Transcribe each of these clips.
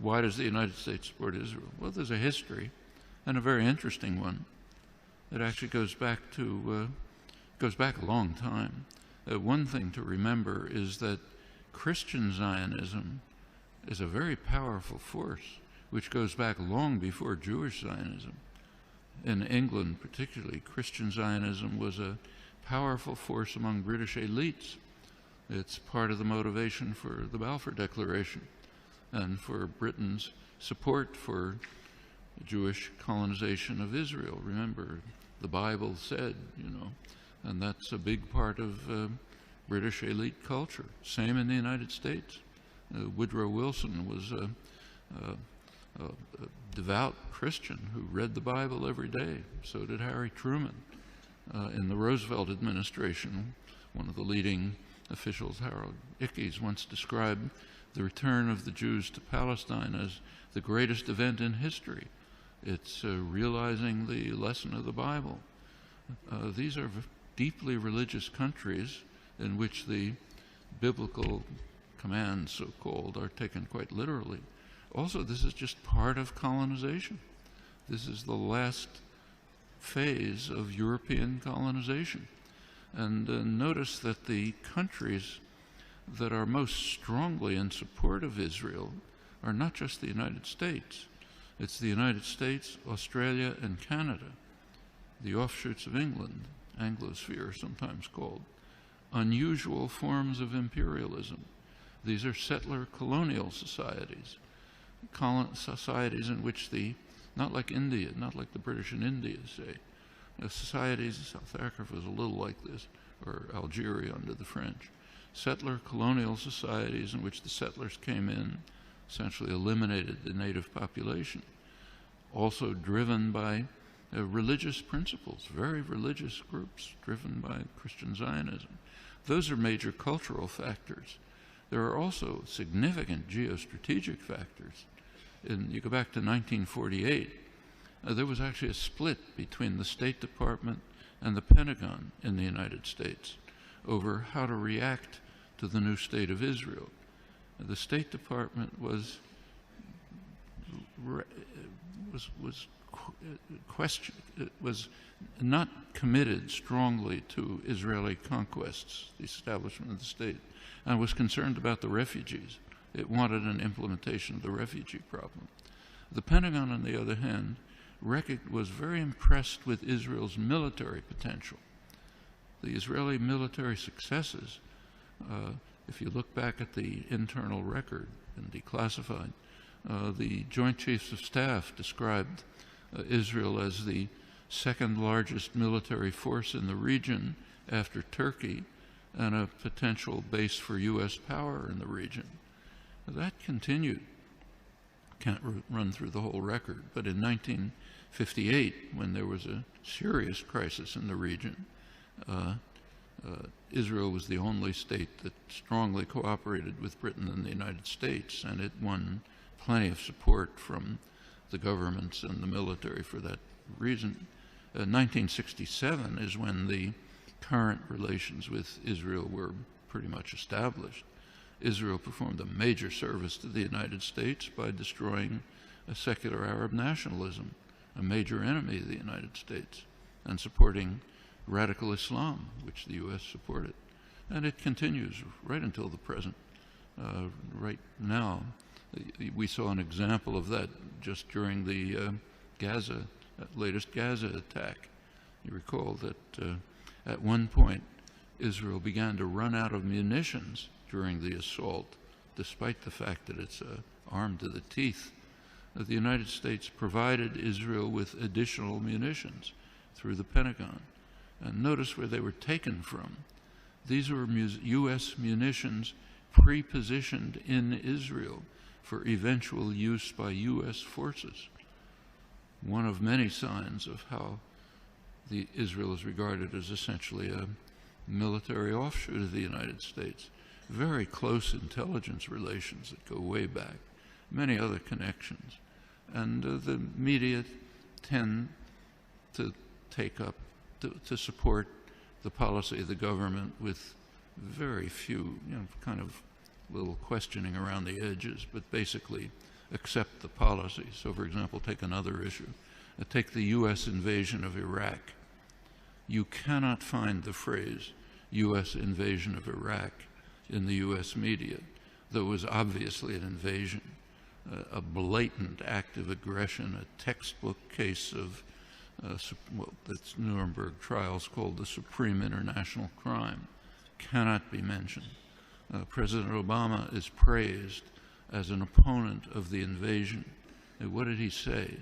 Why does the United States support Israel? Well, there's a history, and a very interesting one. It actually goes back a long time. One thing to remember is that Christian Zionism is a very powerful force, which goes back long before Jewish Zionism. In England particularly, Christian Zionism was a powerful force among British elites. It's part of the motivation for the Balfour Declaration and for Britain's support for Jewish colonization of Israel. Remember, the Bible said, and that's a big part of British elite culture. Same in the United States. Woodrow Wilson was a devout Christian who read the Bible every day. So did Harry Truman. In the Roosevelt administration, one of the leading officials, Harold Ickes, once described the return of the Jews to Palestine as the greatest event in history. It's realizing the lesson of the Bible. These are deeply religious countries in which the biblical commands, so-called, are taken quite literally. Also, this is just part of colonization. This is the last phase of European colonization. And notice that the countries that are most strongly in support of Israel are not just the United States. It's the United States, Australia, and Canada, the offshoots of England, Anglosphere sometimes called, unusual forms of imperialism. These are settler colonial societies, societies in which not like India, not like the British in India, say, societies, South Africa was a little like this, or Algeria under the French, settler colonial societies in which the settlers came in, essentially eliminated the native population, also driven by religious principles, very religious groups driven by Christian Zionism. Those are major cultural factors. There are also significant geostrategic factors. You go back to 1948, there was actually a split between the State Department and the Pentagon in the United States over how to react to the new state of Israel. The State Department was not committed strongly to Israeli conquests, the establishment of the state, and was concerned about the refugees. It wanted an implementation of the refugee problem. The Pentagon, on the other hand, was very impressed with Israel's military potential. The Israeli military successes, if you look back at the internal record and declassified, the Joint Chiefs of Staff described Israel as the second largest military force in the region after Turkey and a potential base for U.S. power in the region. That continued. Can't run through the whole record, but in 1958, when there was a serious crisis in the region, Israel was the only state that strongly cooperated with Britain and the United States, and it won plenty of support from the governments and the military for that reason. 1967 is when the current relations with Israel were pretty much established. Israel performed a major service to the United States by destroying a secular Arab nationalism, a major enemy of the United States, and supporting radical Islam, which the U.S. supported. And it continues right until the present. Right now, we saw an example of that just during the latest Gaza attack. You recall that at one point, Israel began to run out of munitions during the assault, despite the fact that it's armed to the teeth. The United States provided Israel with additional munitions through the Pentagon. And notice where they were taken from. These were U.S. munitions pre-positioned in Israel for eventual use by U.S. forces. One of many signs of how Israel is regarded as essentially a military offshoot of the United States. Very close intelligence relations that go way back, many other connections. And the media tend to take up, to support the policy of the government with very few, kind of little questioning around the edges, but basically accept the policy. So, for example, take another issue. Take the U.S. invasion of Iraq. You cannot find the phrase U.S. invasion of Iraq in the U.S. media, though it was obviously an invasion, a blatant act of aggression, a textbook case of well, that's Nuremberg trials called the supreme international crime, cannot be mentioned. President Obama is praised as an opponent of the invasion. And what did he say?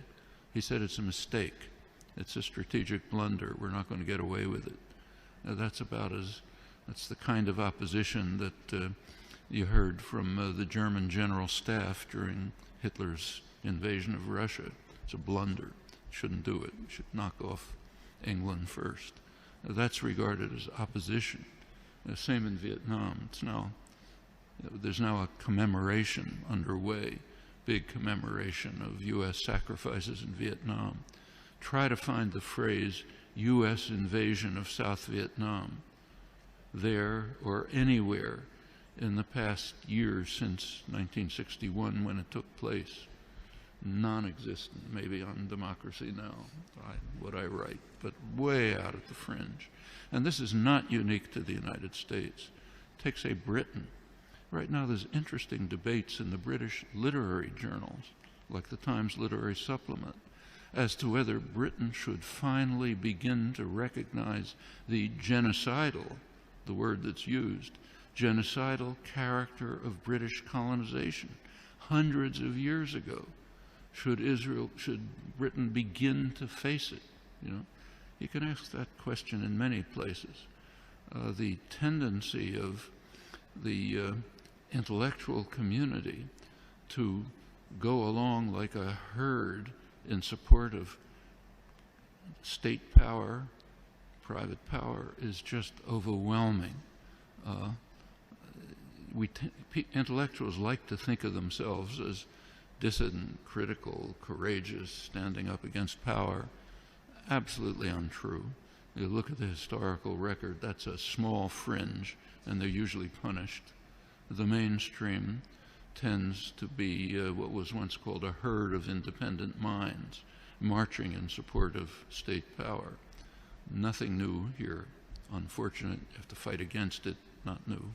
He said it's a mistake. It's a strategic blunder. We're not going to get away with it. That's the kind of opposition that you heard from the German general staff during Hitler's invasion of Russia. It's a blunder. Shouldn't do it. We should knock off England first. That's regarded as opposition. Same in Vietnam. There's now a commemoration underway, big commemoration of U.S. sacrifices in Vietnam. Try to find the phrase U.S. invasion of South Vietnam there or anywhere in the past year since 1961 when it took place. Non-existent, maybe on Democracy Now, what I write, but way out at the fringe. And this is not unique to the United States. Take, say, Britain. Right now there's interesting debates in the British literary journals, like the Times Literary Supplement, as to whether Britain should finally begin to recognize the genocidal, the word that's used, genocidal character of British colonization hundreds of years ago. Should Britain begin to face it? You can ask that question in many places. The tendency of the intellectual community to go along like a herd in support of state power, private power, is just overwhelming. Intellectuals like to think of themselves as dissident, critical, courageous, standing up against power. Absolutely untrue. You look at the historical record, that's a small fringe, and they're usually punished. The mainstream tends to be what was once called a herd of independent minds, marching in support of state power. Nothing new here. Unfortunate, you have to fight against it, not new.